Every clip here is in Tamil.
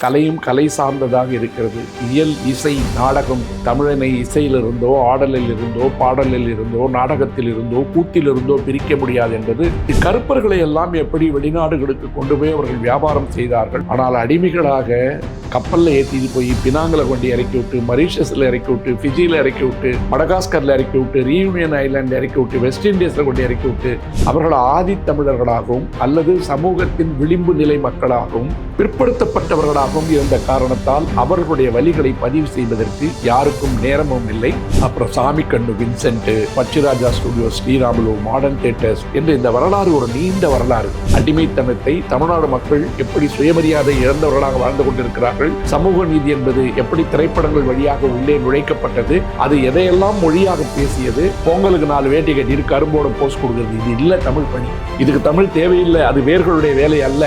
கலையும் கலை சார்ந்ததாக இருக்கிறது. இயல், இசை, நாடகம் தமிழனை இசையிலிருந்தோ, ஆடலில் இருந்தோ, பாடலில் இருந்தோ, நாடகத்தில் இருந்தோ, கூத்தில் இருந்தோ பிரிக்க முடியாது என்பது. கருப்பர்களை எல்லாம் எப்படி வெளிநாடுகளுக்கு கொண்டு போய் அவர்கள் வியாபாரம் செய்தார்கள். ஆனால் அடிமைகளாக கப்பலில் ஏற்றிட்டு போய் பினாங்கில் கொண்டு இறக்கி விட்டு, மரீஷஸில் இறக்கி விட்டு, ஃபிஜியில் இறக்கி விட்டு, மடகாஸ்கரில் இறக்கி விட்டு, ரீயூனியன் ஐலாண்டில் இறக்கி விட்டு, வெஸ்ட் இண்டீஸில் கொண்டு இறக்கி விட்டு அவர்கள் ஆதித்தமிழர்களாகவும் அல்லது சமூகத்தின் விளிம்பு நிலை மக்களாகவும் பிற்படுத்தப்பட்டவர்களாகவும் இருந்த காரணத்தால் அவர்களுடைய வழிகளை பதிவு செய்வதற்கு யாருக்கும் நேரமும் இல்லை. அப்புறம் Samikannu Vincent, Pakshiraja studio, Sriramulu, modern theatres என்று இந்த வரலாறு ஒரு நீண்ட வரலாறு. அடிமைத்தனத்தை தமிழ்நாடு மக்கள் எப்படி சுயமரியாதை இழந்தவர்களாக வாழ்ந்து கொண்டிருக்கிறார்கள், சமூக நீதி என்பது எப்படி திரைப்படங்கள் வழியாக உள்ளே நுழைக்கப்பட்டது, அது எதையெல்லாம் மொழியாக பேசியது, பொங்கலுக்கு 4 வேட்டி கட்டி கரும்போட போஸ்ட் கொடுக்கிறது, இது இல்லை தமிழ் பணி. இதுக்கு தமிழ் தேவையில்லை, அது வேர்களுடைய வேலை அல்ல.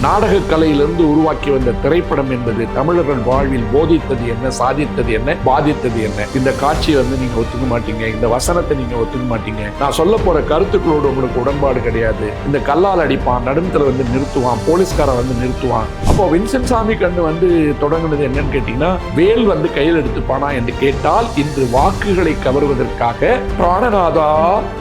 நாடக கலையிலிருந்து உருவாக்கி வந்த திரைப்படம் என்பது தமிழர்கள் வாழ்வில் போதித்தது என்ன, சாதித்தது என்ன, பாதித்தது என்ன. இந்த காட்சியை நீங்க ஒத்துக்க மாட்டீங்க, இந்த வசனத்தை நீங்க ஒத்துக்க மாட்டீங்க, நான் சொல்ல போற கருத்துக்களோடு உங்களுக்கு உடன்பாடு கிடையாது, இந்த கல்லால் அடிப்பான், நடுத்துல நிறுத்துவான், போலீஸ்காரன் நிறுத்துவான். அப்போ வின்சென்ட் சாமிக்கண்ணு தொடங்குனது என்னன்னு கேட்டீங்கன்னா, வேல் கையில் எடுத்துப்பானா என்று கேட்டால் இன்று வாக்குகளை கவருவதற்காக பிராணநாதா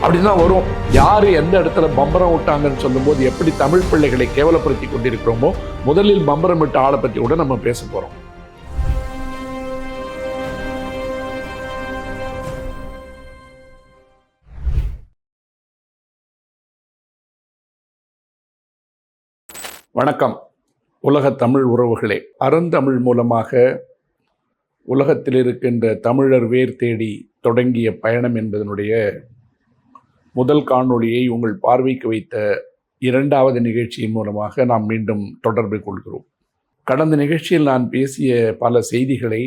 அப்படின்னு தான் வரும். யாரு எந்த இடத்துல பம்பரம் விட்டாங்கன்னு சொல்லும் போது எப்படி தமிழ் பிள்ளைகளை கேவலப்படுத்தி கொண்டிருக்கிறோமோ, முதலில் பம்பரம் விட்ட ஆளை பத்தி கூட நம்ம பேச போறோம். வணக்கம் உலக தமிழ் உறவுகளே. அருந்தமிழ் மூலமாக உலகத்தில் இருக்கின்ற தமிழர் வேர் தேடி தொடங்கிய பயணம் என்பதனுடைய முதல் காணொளியை உங்கள் பார்வைக்கு வைத்த 2வது நிகழ்ச்சியின் மூலமாக நாம் மீண்டும் தொடர்பு கொள்கிறோம். கடந்த நிகழ்ச்சியில் நான் பேசிய பல செய்திகளை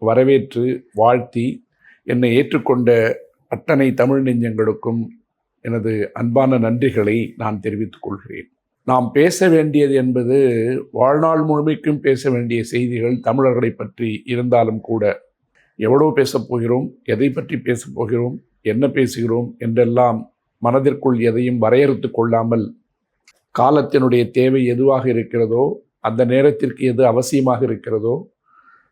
வரவேற்று வாழ்த்தி என்னை ஏற்றுக்கொண்ட அத்தனை தமிழ் நெஞ்சங்களுக்கும் எனது அன்பான நன்றிகளை நான் தெரிவித்துக் கொள்கிறேன். நாம் பேச வேண்டியது என்பது வாழ்நாள் முழுமைக்கும் பேச வேண்டிய செய்திகள் தமிழர்களை பற்றி இருந்தாலும் கூட, எவ்வளவு பேசப் போகிறோம், எதை பற்றி பேசப் போகிறோம், என்ன பேசுகிறோம் என்றெல்லாம் மனதிற்குள் எதையும் வரையறுத்து கொள்ளாமல், காலத்தினுடைய தேவை எதுவாக இருக்கிறதோ, அந்த நேரத்திற்கு எது அவசியமாக இருக்கிறதோ,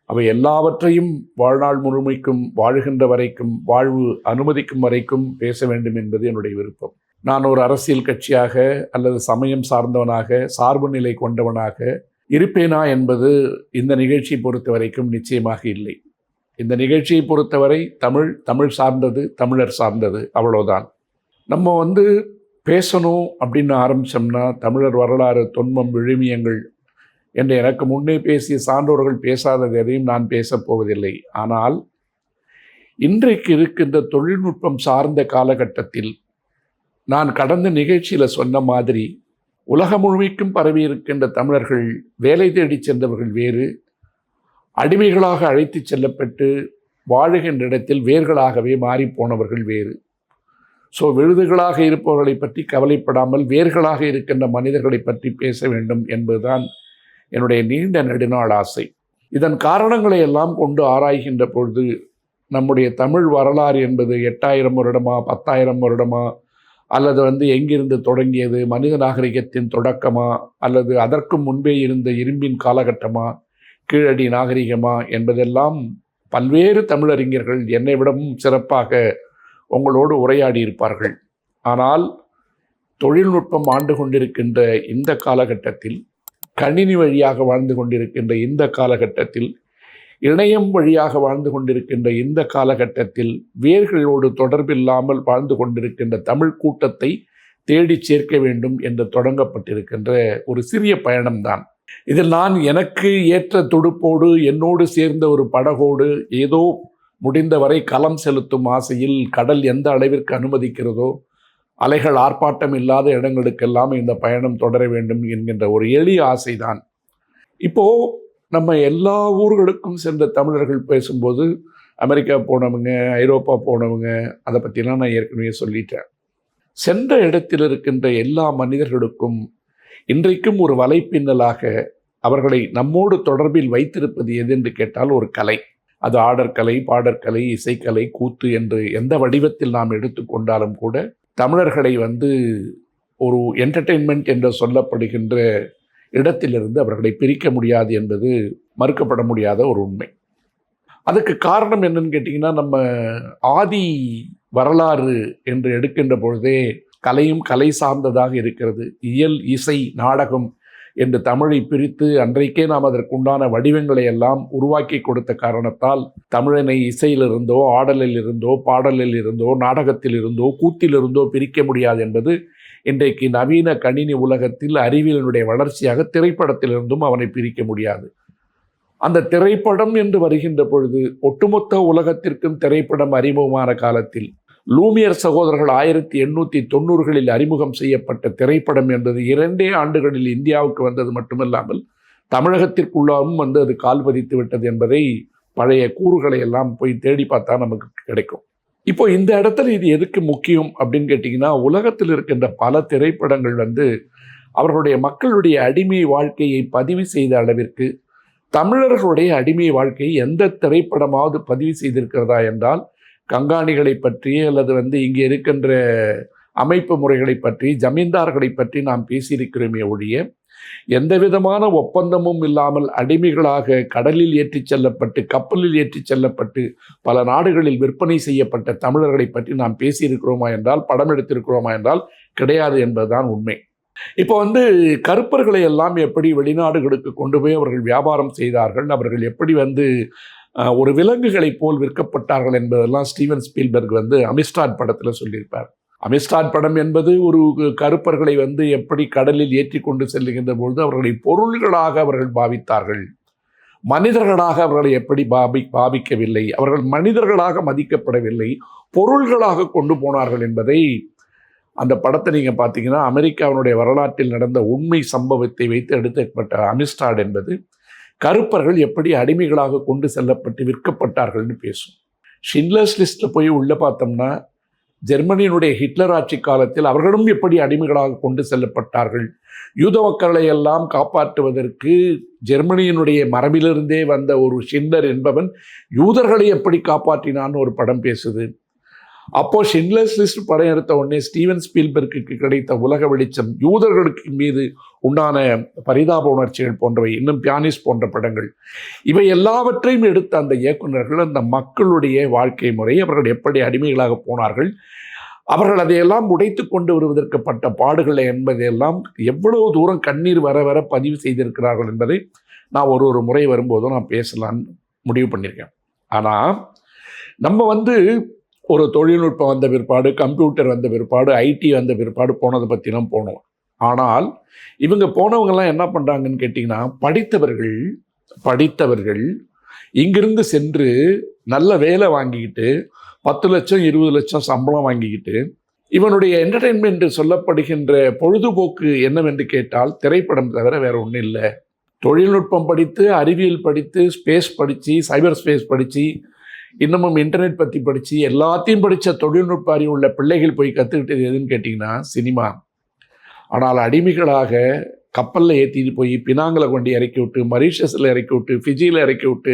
அவை எல்லாவற்றையும் வாழ்நாள் முழுமைக்கும், வாழ்கின்ற வரைக்கும், வாழ்வு அனுமதிக்கும் வரைக்கும் பேச வேண்டும் என்பது என்னுடைய விருப்பம். நான் ஒரு அரசியல் கட்சியாக அல்லது சமயம் சார்ந்தவனாக, சார்பு நிலை கொண்டவனாக இருப்பேனா என்பது இந்த நிகழ்ச்சியை பொறுத்த வரைக்கும் நிச்சயமாக இல்லை. இந்த நிகழ்ச்சியை பொறுத்தவரை தமிழ் சார்ந்தது, தமிழர் சார்ந்தது, அவ்வளோதான். நம்ம பேசணும் அப்படின்னு ஆரம்பித்தோம்னா, தமிழர் வரலாறு, தொன்மம், விழுமியங்கள் என்று எனக்கு முன்னே பேசிய சான்றோர்கள் பேசாதது எதையும் நான் பேசப் போவதில்லை. ஆனால் இன்றைக்கு இருக்கின்ற தொழில்நுட்பம் சார்ந்த காலகட்டத்தில் நான் கடந்த நிகழ்ச்சியில் சொன்ன மாதிரி, உலகம் முழுமைக்கும் பரவி இருக்கின்ற தமிழர்கள் வேலை தேடி சென்றவர்கள் வேறு, அடிமைகளாக அழைத்து செல்லப்பட்டு வாழுகின்ற இடத்தில் வேர்களாகவே மாறிப்போனவர்கள் வேறு. விழுதுகளாக இருப்பவர்களை பற்றி கவலைப்படாமல் வேர்களாக இருக்கின்ற மனிதர்களை பற்றி பேச வேண்டும் என்பதுதான் என்னுடைய நீண்ட நெடுநாள் ஆசை. இதன் காரணங்களை எல்லாம் கொண்டு ஆராய்கின்ற பொழுது நம்முடைய தமிழ் வரலாறு என்பது 8000 வருடமா, 10,000 வருடமா, அல்லது எங்கிருந்து தொடங்கியது, மனித நாகரிகத்தின் தொடக்கமா, அல்லது அதற்கு முன்பே இருந்த இரும்பின் காலகட்டமா, கீழடி நாகரிகமா என்பதெல்லாம் பல்வேறு தமிழறிஞர்கள் என்னை விடவும் சிறப்பாக உங்களோடு உரையாடி இருப்பார்கள். ஆனால் தொழில்நுட்பம் ஆண்டு கொண்டிருக்கின்ற இந்த காலகட்டத்தில், கணினி வழியாக வாழ்ந்து கொண்டிருக்கின்ற இந்த காலகட்டத்தில், இணையம் வழியாக வாழ்ந்து கொண்டிருக்கின்ற இந்த காலகட்டத்தில், வேர்களோடு தொடர்பில்லாமல் வாழ்ந்து கொண்டிருக்கின்ற தமிழ் கூட்டத்தை தேடி சேர்க்க வேண்டும் என்று தொடங்கப்பட்டிருக்கின்ற ஒரு சிறிய பயணம்தான். இதில் நான் எனக்கு ஏற்ற துடுப்போடு, என்னோடு சேர்ந்த ஒரு படகோடு, ஏதோ முடிந்தவரை களம் செலுத்தும் ஆசையில் கடல் எந்த அளவிற்கு அனுமதிக்கிறதோ, அலைகள் ஆர்ப்பாட்டம் இல்லாத இடங்களுக்கெல்லாம் இந்த பயணம் தொடர வேண்டும் என்கின்ற ஒரு எளிய ஆசைதான். இப்போது நம்ம எல்லா ஊர்களுக்கும் சென்ற தமிழர்கள் பேசும்போது அமெரிக்கா போனவங்க, ஐரோப்பா போனவங்க, அதை பற்றிலாம் நான் ஏற்கனவே சொல்லிட்டேன். சென்ற இடத்தில் இருக்கின்ற எல்லா மனிதர்களுக்கும் இன்றைக்கும் ஒரு வலைப்பின்னலாக அவர்களை நம்மோடு தொடர்பில் வைத்திருப்பது எது என்று கேட்டால் ஒரு கலை. அது ஆடற்கலை, பாடற்கலை, இசைக்கலை, கூத்து என்று எந்த வடிவத்தில் நாம் எடுத்துக்கொண்டாலும் கூட தமிழர்களை ஒரு என்டர்டெயின்மெண்ட் என்று சொல்லப்படுகின்ற இடத்திலிருந்து அவர்களை பிரிக்க முடியாது என்பது மறுக்கப்பட முடியாத ஒரு உண்மை. அதுக்கு காரணம் என்னன்னு கேட்டிங்கன்னா, நம்ம ஆதி வரலாறு என்று எடுக்கின்ற பொழுதே கலையும் கலை சார்ந்ததாக இருக்கிறது. இயல், இசை, நாடகம் என்று தமிழை பிரித்து அன்றைக்கே நாம் அதற்குண்டான வடிவங்களை எல்லாம் உருவாக்கி கொடுத்த காரணத்தால் தமிழனை இசையிலிருந்தோ, ஆடலில் இருந்தோ, பாடலில் இருந்தோ, நாடகத்தில் இருந்தோ, கூத்தில் இருந்தோ பிரிக்க முடியாது என்பது இன்றைக்கு நவீன கணினி உலகத்தில் அறிவியலினுடைய வளர்ச்சியாக திரைப்படத்திலிருந்தும் அவனை பிரிக்க முடியாது. அந்த திரைப்படம் என்று வருகின்ற பொழுது ஒட்டுமொத்த உலகத்திற்கும் திரைப்படம் அறிமுகமான காலத்தில் லூமியர் சகோதரர்கள் 1890களில் அறிமுகம் செய்யப்பட்ட திரைப்படம் என்பது 2 ஆண்டுகளில் இந்தியாவுக்கு வந்தது மட்டுமல்லாமல் தமிழகத்திற்குள்ளாகவும் வந்து அது கால் பதித்து விட்டது என்பதை பழைய கூறுகளை எல்லாம் போய் தேடி பார்த்தா நமக்கு கிடைக்கும். இப்போ இந்த இடத்துல இது எதுக்கு முக்கியம் அப்படின்னு கேட்டிங்கன்னா, உலகத்தில் இருக்கின்ற பல திரைப்படங்கள் வந்து அவர்களுடைய மக்களுடைய அடிமை வாழ்க்கையை பதிவு செய்த அளவிற்கு தமிழர்களுடைய அடிமை வாழ்க்கையை எந்த திரைப்படமாவது பதிவு செய்திருக்கிறதா என்றால், கங்காணிகளை பற்றி அல்லது வந்து இங்கே இருக்கின்ற அமைப்பு முறைகளை பற்றி, ஜமீன்தார்களை பற்றி நாம் பேசியிருக்கிறோமே ஒழிய எந்த விதமான ஒப்பந்தமும் இல்லாமல் அடிமைகளாக கடலில் ஏற்றிச் செல்லப்பட்டு, கப்பலில் ஏற்றிச் செல்லப்பட்டு பல நாடுகளில் விற்பனை செய்யப்பட்ட தமிழர்களை பற்றி நாம் பேசியிருக்கிறோமா என்றால், படம் எடுத்திருக்கிறோமா என்றால் கிடையாது என்பதுதான் உண்மை. இப்போ வந்து கருப்பர்களை எல்லாம் எப்படி வெளிநாடுகளுக்கு கொண்டு போய் அவர்கள் வியாபாரம் செய்தார்கள், அவர்கள் எப்படி வந்து ஒரு விலங்குகளை போல் விற்கப்பட்டார்கள் என்பதெல்லாம் ஸ்டீவன் ஸ்பீல்பர்க் வந்து அமிஸ்டாட் படத்தில் சொல்லியிருப்பார். அமிஸ்டாட் படம் என்பது ஒரு கருப்பர்களை வந்து எப்படி கடலில் ஏற்றி கொண்டு செல்லுகின்ற பொழுது அவர்களை பொருள்களாக அவர்கள் பாவித்தார்கள், மனிதர்களாக அவர்களை எப்படி பாவிக்கவில்லை, அவர்கள் மனிதர்களாக மதிக்கப்படவில்லை, பொருள்களாக கொண்டு போனார்கள் என்பதை அந்த படத்தை நீங்கள் பார்த்தீங்கன்னா, அமெரிக்காவினுடைய வரலாற்றில் நடந்த உண்மை சம்பவத்தை வைத்து எடுக்கப்பட்ட அமிஸ்டாட் என்பது கருப்பர்கள் எப்படி அடிமைகளாக கொண்டு செல்லப்பட்டு விற்கப்பட்டார்கள்னு பேசும். ஷிண்ட்லர்ஸ் லிஸ்ட்டில் போய் உள்ளே பார்த்தோம்னா, ஜெர்மனியினுடைய ஹிட்லர் ஆட்சி காலத்தில் அவர்களும் எப்படி அடிமைகளாக கொண்டு செல்லப்பட்டார்கள், யூத மக்களை எல்லாம் காப்பாற்றுவதற்கு ஜெர்மனியினுடைய மரபிலிருந்தே வந்த ஒரு ஷிண்ட்லர் என்பவன் யூதர்களை எப்படி காப்பாற்றினான்னு ஒரு படம் பேசுது. அப்போது ஷிண்ட்லர்ஸ் லிஸ்ட் படம் எடுத்த உடனே ஸ்டீவன் ஸ்பீல்பர்க்கு கிடைத்த உலக வெளிச்சம், யூதர்களுக்கு மீது உண்டான பரிதாப உணர்ச்சிகள் போன்றவை, இன்னும் பியானிஸ்ட் போன்ற படங்கள், இவை எல்லாவற்றையும் எடுத்த அந்த இயக்குநர்கள் அந்த மக்களுடைய வாழ்க்கை முறை, அவர்கள் எப்படி அடிமைகளாக போனார்கள், அவர்கள் அதையெல்லாம் உடைத்து கொண்டு வருவதற்கு பட்ட பாடுகளை என்பதையெல்லாம் எவ்வளவு தூரம் கண்ணீர் வர வர பதிவு செய்திருக்கிறார்கள் என்பதை நான் ஒரு முறை வரும்போதும் நான் பேசலான்னு முடிவு பண்ணியிருக்கேன். ஆனால் நம்ம வந்து ஒரு தொழில்நுட்பம் வந்த பிற்பாடு, கம்ப்யூட்டர் வந்த பிற்பாடு, ஐடி வந்த பிற்பாடு போனதை பற்றிலாம் போனோம். ஆனால் இவங்க போனவங்கெல்லாம் என்ன பண்ணுறாங்கன்னு கேட்டிங்கன்னா, படித்தவர்கள் இங்கிருந்து சென்று நல்ல வேலை வாங்கிக்கிட்டு 10 லட்சம் 20 லட்சம் சம்பளம் வாங்கிக்கிட்டு, இவனுடைய என்டர்டெயின்மெண்ட் சொல்லப்படுகின்ற பொழுதுபோக்கு என்னவென்று கேட்டால் திரைப்படம் தவிர வேறு ஒன்றும் இல்லை. தொழில்நுட்பம் படித்து, அறிவியல் படித்து, ஸ்பேஸ் படித்து, சைபர் ஸ்பேஸ் படித்து, இன்னமும் இன்டர்நெட் பற்றி படித்து, எல்லாத்தையும் படித்த தொழில்நுட்ப அறிவு உள்ள பிள்ளைகள் போய் கற்றுக்கிட்டது எதுன்னு கேட்டிங்கன்னா சினிமா. ஆனால் அடிமைகளாக கப்பலில் ஏற்றிட்டு போய் பினாங்கில் கொண்டு இறக்கி விட்டு, மரீஷஸில் இறக்கி விட்டு, ஃபிஜியில் இறக்கி விட்டு,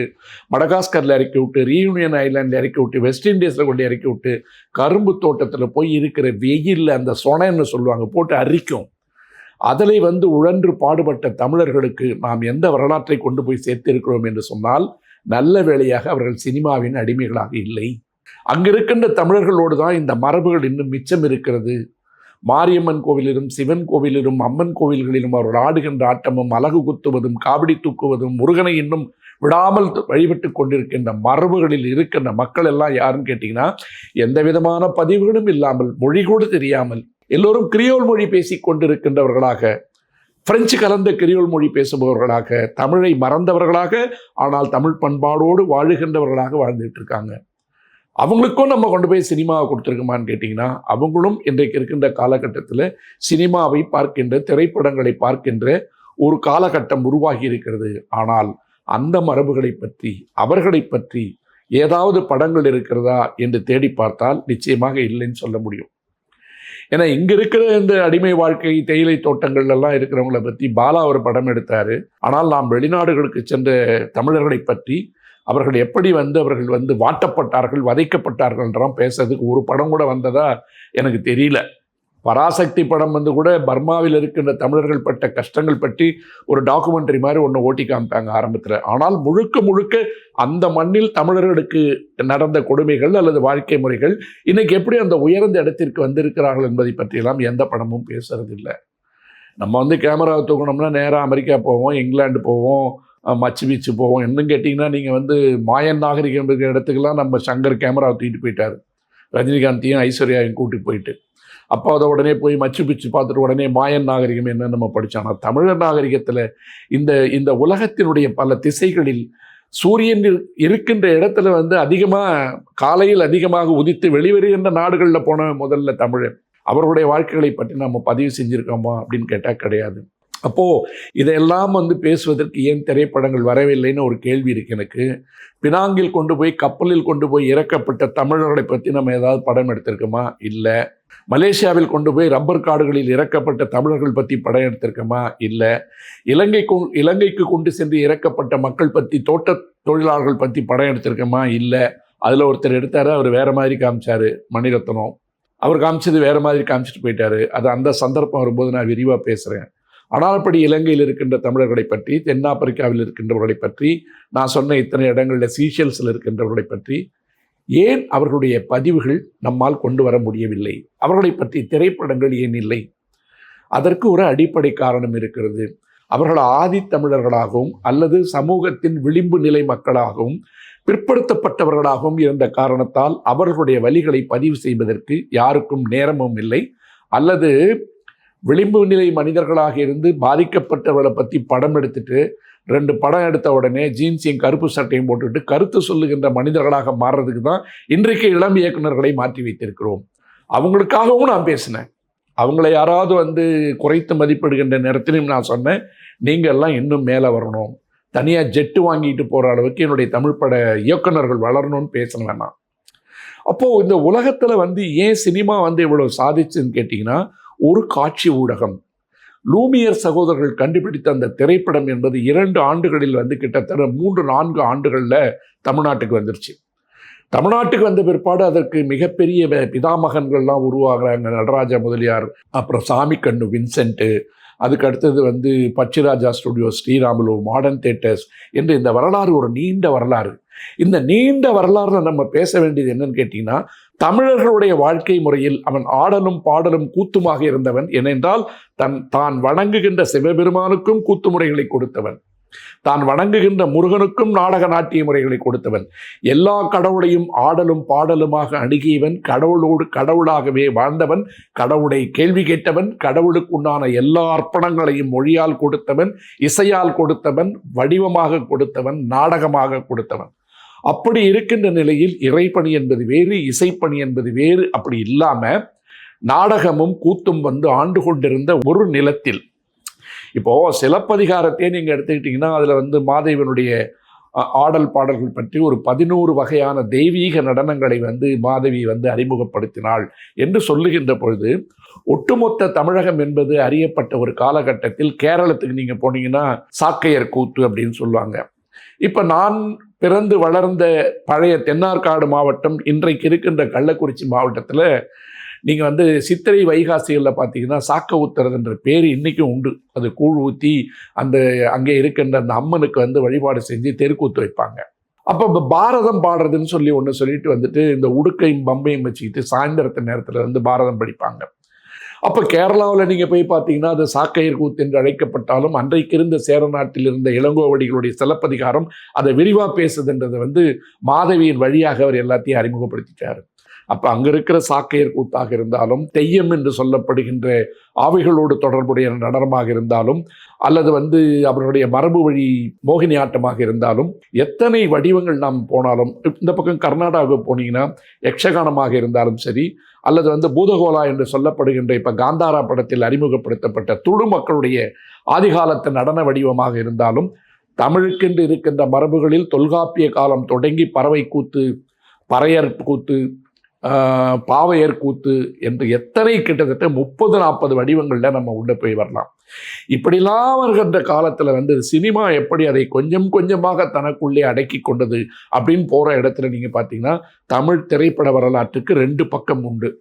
மடகாஸ்கரில் இறக்கி விட்டு, ரீயூனியன் ஐலாண்டில் இறக்கி விட்டு, வெஸ்ட் இண்டீஸில் கொண்டு இறக்கி விட்டு, கரும்பு தோட்டத்தில் போய் இருக்கிற வெயிலில் அந்த சொனைன்னு சொல்லுவாங்க போட்டு அரிக்கும். அதில் வந்து உழன்று பாடுபட்ட தமிழர்களுக்கு நாம் எந்த வரலாற்றை கொண்டு போய் சேர்த்திருக்கிறோம் என்று சொன்னால், நல்ல வேளையாக அவர்கள் சினிமாவின் அடிமைகளாக இல்லை. அங்கிருக்கின்ற தமிழர்களோடு தான் இந்த மரபுகள் இன்னும் மிச்சம் இருக்கிறது. மாரியம்மன் கோவிலிலும், சிவன் கோவிலிலும், அம்மன் கோவில்களிலும் அவர்கள் ஆடுகின்ற ஆட்டமும், அலகு குத்துவதும், காவடி தூக்குவதும், முருகனை இன்னும் விடாமல் வழிபட்டு கொண்டிருக்கின்ற மரபுகளில் இருக்கின்ற மக்கள் எல்லாம் யாருன்னு கேட்டிங்கன்னா, எந்த விதமான பதிவுகளும் இல்லாமல், மொழி கூட தெரியாமல், எல்லோரும் கிரியோல் மொழி பேசி கொண்டிருக்கின்றவர்களாக, பிரெஞ்சு கலந்த கிரியோல் மொழி பேசுபவர்களாக, தமிழை மறந்தவர்களாக, ஆனால் தமிழ் பண்பாடோடு வாழுகின்றவர்களாக வாழ்ந்துட்டு இருக்காங்க. அவங்களுக்கும் நம்ம கொண்டு போய் சினிமாவை கொடுத்துருக்கோமான்னு கேட்டிங்கன்னா, அவங்களும் இன்றைக்கு இருக்கின்ற காலகட்டத்தில் சினிமாவை பார்க்கின்ற, திரைப்படங்களை பார்க்கின்ற ஒரு காலகட்டம் உருவாகி இருக்கிறது. ஆனால் அந்த மரபுகளை பற்றி, அவர்களை பற்றி ஏதாவது படங்கள் இருக்கிறதா என்று தேடி பார்த்தால் நிச்சயமாக இல்லைன்னு சொல்ல முடியும். ஏன்னா இங்கே இருக்கிற இந்த அடிமை வாழ்க்கை, தேயிலை தோட்டங்கள்லாம் இருக்கிறவங்கள பற்றி பாலா ஒரு படம் எடுத்தார். ஆனால் நாம் வெளிநாடுகளுக்கு சென்ற தமிழர்களை பற்றி, அவர்கள் எப்படி அவர்கள் வாட்டப்பட்டார்கள், வதைக்கப்பட்டார்கள்ன்றாம் பேசுறதுக்கு ஒரு படம் கூட வந்ததா எனக்கு தெரியல. பராசக்தி படம் வந்து கூட பர்மாவில் இருக்கின்ற தமிழர்கள் பட்ட கஷ்டங்கள் பற்றி ஒரு டாக்குமெண்ட்ரி மாதிரி ஒன்று ஓட்டி காமிப்பாங்க ஆரம்பத்தில். ஆனால் முழுக்க முழுக்க அந்த மண்ணில் தமிழர்களுக்கு நடந்த கொடுமைகள் அல்லது வாழ்க்கை முறைகள் இன்னைக்கு எப்படி அந்த உயர்ந்த இடத்திற்கு வந்திருக்கிறார்கள் என்பதை பற்றியெல்லாம் எந்த படமும் பேசுறதில்லை. நம்ம வந்து கேமராவை தூக்கணும்னா நேராக அமெரிக்கா போவோம், இங்கிலாந்து போவோம், மச்சு பீச்சு போவோம். இன்னும் கேட்டிங்கன்னா நீங்கள் வந்து மாயன் நாகரிகம் இருக்கிற இடத்துக்கெல்லாம் நம்ம சங்கர் கேமராவை தூக்கிட்டு போயிட்டார், ரஜினிகாந்தையும் ஐஸ்வர்யாவையும் கூட்டிட்டு போயிட்டு. அப்போ அதை உடனே போய் மச்சு பிச்சு பார்த்துட்டு உடனே மாயன் நாகரிகம் என்னன்னு நம்ம படித்தோம். ஆனால் தமிழர் நாகரிகத்தில் இந்த உலகத்தினுடைய பல திசைகளில் சூரியன் இருக்கின்ற இடத்துல வந்து அதிகமாக காலையில் அதிகமாக உதித்து வெளிவருகின்ற நாடுகளில் போன முதல்ல தமிழர். அவர்களுடைய வாழ்க்கைகளை பற்றி நம்ம பதிவு செஞ்சுருக்கோமா அப்படின்னு கேட்டால் கிடையாது. அப்போது இதையெல்லாம் வந்து பேசுவதற்கு ஏன் திரைப்படங்கள் வரவில்லைன்னு ஒரு கேள்வி இருக்குது எனக்கு. பினாங்கில் கொண்டு போய் கப்பலில் கொண்டு போய் இறக்கப்பட்ட தமிழர்களை பற்றி நம்ம ஏதாவது படம் எடுத்திருக்கோமா? இல்லை. மலேசியாவில் கொண்டு போய் ரப்பர் காடுகளில் இறக்கப்பட்ட தமிழர்கள் பற்றி படம் எடுத்திருக்கோமா? இல்லை. இலங்கைக்கு கொண்டு சென்று இறக்கப்பட்ட மக்கள் பற்றி, தோட்ட தொழிலாளர்கள் பற்றி படம் எடுத்திருக்கோமா? இல்லை. அதில் ஒருத்தர் எடுத்தார், அவர் வேறு மாதிரி காமிச்சார், மணிரத்னம். அவர் காமிச்சது வேறு மாதிரி காமிச்சிட்டு போயிட்டார். அது அந்த சந்தர்ப்பம் வரும்போது நான் விரிவாக பேசுகிறேன். ஆனால் அப்படி இலங்கையில் இருக்கின்ற தமிழர்களை பற்றி, தென்னாப்பிரிக்காவில் இருக்கின்றவர்களை பற்றி, நான் சொன்ன இத்தனை இடங்களில் சீஷெல்ஸில் இருக்கின்றவர்களை பற்றி ஏன் அவர்களுடைய பதிவுகள் நம்மால் கொண்டு வர முடியவில்லை? அவர்களை பற்றி திரைப்படங்கள் ஏன் இல்லை? அதற்கு ஒரு அடிப்படை காரணம் இருக்கிறது. அவர்கள் ஆதித்தமிழர்களாகவும் அல்லது சமூகத்தின் விளிம்பு நிலை மக்களாகவும் பிற்படுத்தப்பட்டவர்களாகவும் இருந்த காரணத்தால் அவர்களுடைய வழிகளை பதிவு செய்வதற்கு யாருக்கும் நேரமும் இல்லை. அல்லது விளிம்பு நிலை மனிதர்களாக இருந்து பாதிக்கப்பட்டவர்களை பற்றி படம் எடுத்துட்டு 2 படம் எடுத்த உடனே ஜீன்ஸையும் கருப்பு சட்டையும் போட்டுட்டு கருத்து சொல்லுகின்ற மனிதர்களாக மாறுறதுக்கு தான் இன்றைக்கு இளம் இயக்குநர்களை மாற்றி வைத்திருக்கிறோம். அவங்களுக்காகவும் நான் பேசினேன். அவங்கள யாராவது வந்து குறைத்து மதிப்பிடுகின்ற நேரத்திலையும் நான் சொன்னேன், நீங்கள் எல்லாம் இன்னும் மேலே வரணும், தனியாக ஜெட்டு வாங்கிட்டு போகிற அளவுக்கு என்னுடைய தமிழ் பட இயக்குநர்கள் வளரணும்னு பேசணும் நான். அப்போது இந்த உலகத்தில் வந்து ஏன் சினிமா வந்து இவ்வளோ சாதிச்சுன்னு கேட்டிங்கன்னா, ஒரு காட்சி ஊடகம். லூமியர் சகோதரர்கள் கண்டுபிடித்த அந்த திரைப்படம் என்பது 2 ஆண்டுகளில் வந்து கிட்டத்தட்ட 3-4 ஆண்டுகளில் தமிழ்நாட்டுக்கு வந்துருச்சு. தமிழ்நாட்டுக்கு வந்த பிற்பாடு அதற்கு மிகப்பெரிய பிதாமகன்கள்லாம் உருவாகிறாங்க. நடராஜா முதலியார், அப்புறம் சாமிக்கண்ணு வின்சென்ட்டு, அதுக்கு அடுத்தது வந்து Pakshiraja studio, Sriramulu, modern theatres என்று இந்த வரலாறு ஒரு நீண்ட வரலாறு. இந்த நீண்ட வரலாறுல நம்ம பேச வேண்டியது என்னன்னு கேட்டிங்கன்னா, தமிழர்களுடைய வாழ்க்கை முறையில் அவன் ஆடலும் பாடலும் கூத்துமாக இருந்தவன். ஏனென்றால் தான் வணங்குகின்ற சிவபெருமானுக்கும் கூத்து முறைகளை கொடுத்தவன், தான் வணங்குகின்ற முருகனுக்கும் நாடக நாட்டிய முறைகளை கொடுத்தவன், எல்லா கடவுளையும் ஆடலும் பாடலுமாக அணுகியவன், கடவுளோடு கடவுளாகவே வாழ்ந்தவன், கடவுளை கேள்வி கேட்டவன், கடவுளுக்கு உண்டான எல்லா அர்ப்பணங்களையும் மொழியால் கொடுத்தவன், இசையால் கொடுத்தவன், வடிவமாக கொடுத்தவன், நாடகமாக கொடுத்தவன். அப்படி இருக்கின்ற நிலையில் இறைப்பணி என்பது வேறு, இசைப்பணி என்பது வேறு. அப்படி இல்லாமல் நாடகமும் கூத்தும் வந்து ஆண்டு கொண்டிருந்த ஒரு நிலத்தில், இப்போது சிலப்பதிகாரத்தையே நீங்கள் எடுத்துக்கிட்டிங்கன்னா அதில் வந்து மாதேவனுடைய ஆடல் பாடல்கள் பற்றி ஒரு 11 வகையான தெய்வீக நடனங்களை வந்து மாதவி வந்து அறிமுகப்படுத்தினாள் என்று சொல்லுகின்ற பொழுது, ஒட்டுமொத்த தமிழகம் என்பது அறியப்பட்ட ஒரு காலகட்டத்தில் கேரளத்துக்கு நீங்கள் போனீங்கன்னா சாக்கையர் கூத்து அப்படின்னு சொல்லுவாங்க. இப்போ நான் பிறந்து வளர்ந்த பழைய தென்னார்காடு மாவட்டம், இன்றைக்கு இருக்கின்ற கள்ளக்குறிச்சி மாவட்டத்தில் நீங்கள் வந்து சித்திரை வைகாசிகளில் பார்த்தீங்கன்னா சாக்க ஊத்துறதுன்ற பேர் இன்றைக்கும் உண்டு. அது கூழ் ஊற்றி அங்கே இருக்கின்ற அந்த அம்மனுக்கு வந்து வழிபாடு செஞ்சு தெருக்கூத்து வைப்பாங்க. அப்போ பாரதம் பாடுறதுன்னு சொல்லி ஒன்று சொல்லிட்டு வந்துட்டு இந்த உடுக்கையும் பம்பையும் வச்சுக்கிட்டு சாயந்தரத்து நேரத்தில் வந்து பாரதம் படிப்பாங்க. அப்போ கேரளாவில் நீங்கள் போய் பார்த்தீங்கன்னா அது சாக்கையர் கூத்து என்று அழைக்கப்பட்டாலும் அன்றைக்கு இருந்த சேர நாட்டில் இருந்த இளங்கோவடிகளுடைய சிலப்பதிகாரம் அதை விரிவாக பேசுதுன்றதை வந்து மாதவியின் வழியாக அவர் எல்லாத்தையும் அறிமுகப்படுத்திட்டார். அப்போ அங்கே இருக்கிற சாக்கையர் கூத்தாக இருந்தாலும், தெய்யம் என்று சொல்லப்படுகின்ற ஆவிகளோடு தொடர்புடைய நடனமாக இருந்தாலும், அல்லது வந்து அவருடைய மரபு வழி மோகினி ஆட்டமாக இருந்தாலும், எத்தனை வடிவங்கள் நாம் போனாலும், இந்த பக்கம் கர்நாடகாவுக்கு போனீங்கன்னா யக்ஷகானமாக இருந்தாலும் சரி, அல்லது வந்து பூதகோலா என்று சொல்லப்படுகின்ற இப்போ காந்தாரா படத்தில் அறிமுகப்படுத்தப்பட்ட துளு மக்களுடைய ஆதிகாலத்து நடன வடிவமாக இருந்தாலும், தமிழுக்கென்று இருக்கின்ற மரபுகளில் தொல்காப்பிய காலம் தொடங்கி பறவை கூத்து, பறையர் கூத்து, பாவையர் கூத்து என்று எத்தனை கிட்டத்தட்ட 30-40 வடிவங்களில் நம்ம உள்ளே போய் வரலாம். இப்படிலாம் வருகின்ற காலத்தில் வந்து சினிமா எப்படி அதை கொஞ்சம் கொஞ்சமாக தனக்குள்ளே அடக்கி கொண்டது அப்படின்னு போகிற இடத்துல நீங்கள் பார்த்தீங்கன்னா, தமிழ் திரைப்பட வரலாற்றுக்கு 2 பக்கம் உண்டு.